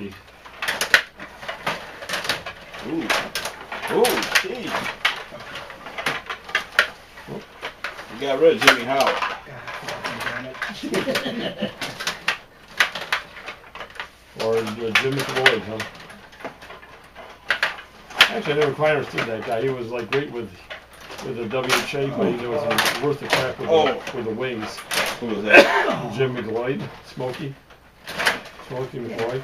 smoky. Ooh. Oh, gee. You got rid of Jimmy Howard. Or Jimmy Floyd, huh? Actually, I never quite understood that guy. He was like great with the WHA, but he was worth the crap with the wings. Who was that? Jimmy Floyd, Smokey McCoy.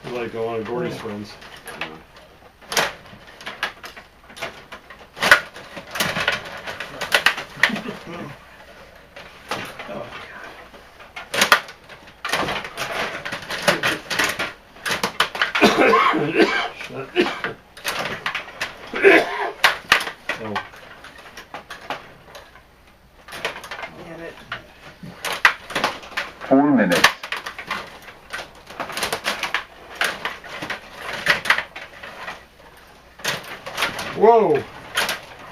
He's like one of Gordy's friends. So. 4 minutes. Whoa!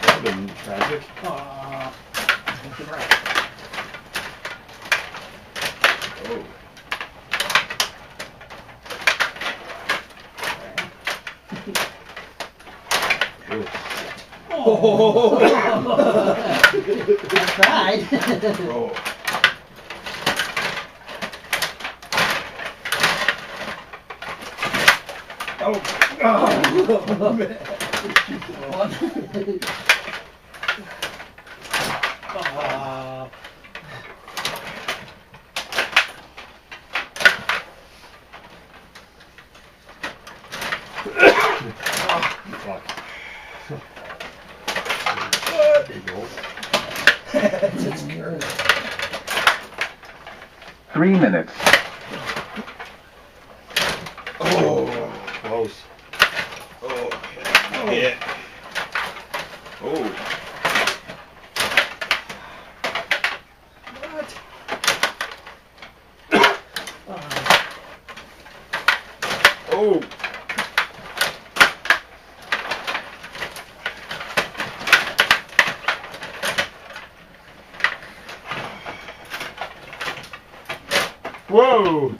That's been tragic. Oh. Oh! I tried. Oh. Oh! Fuck. That's good. 3 minutes. Oh. Close. Oh. Yeah. Oh. What? Oh. Whoa!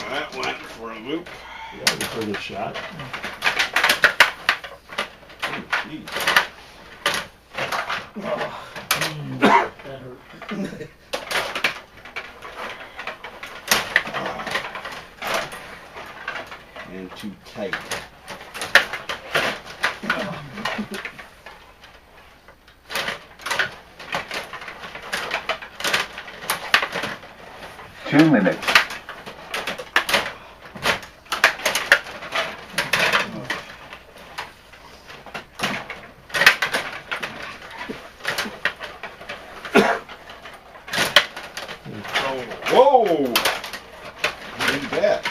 That went for a loop. Yeah, that was a pretty good shot. Oh, geez. That hurt. And too tight. Two minutes. Whoa! Look at that.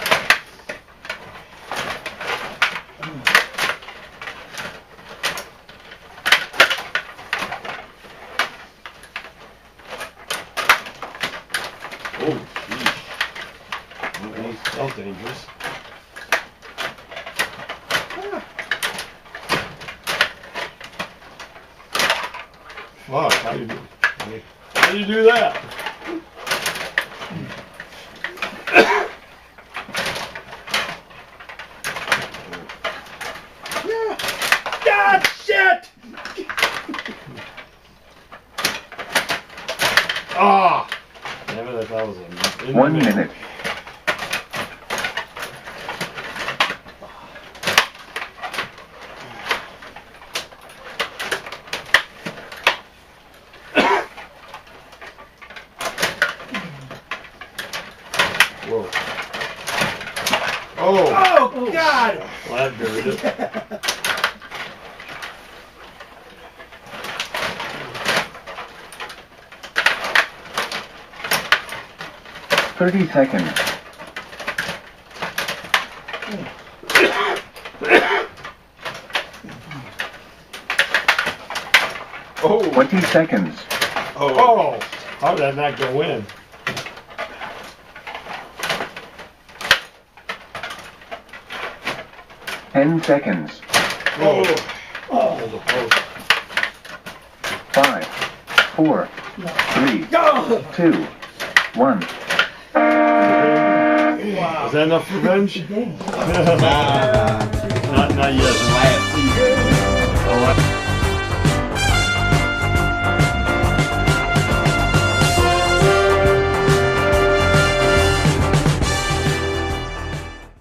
Oh, geez. That was dangerous. Fuck, how do you do that? God, shit! Ah! Damn it, that was a... 1 minute. Whoa. Oh! Oh, God! Well, that buried it. Thirty seconds. Oh. 20 seconds. Oh! How did that not go in? Ten seconds. Oh! Oh. There's a post. 5, 4, 3, Go! 2, 1. Wow. Was that enough revenge? Nah. Not yet. Last season. Oh,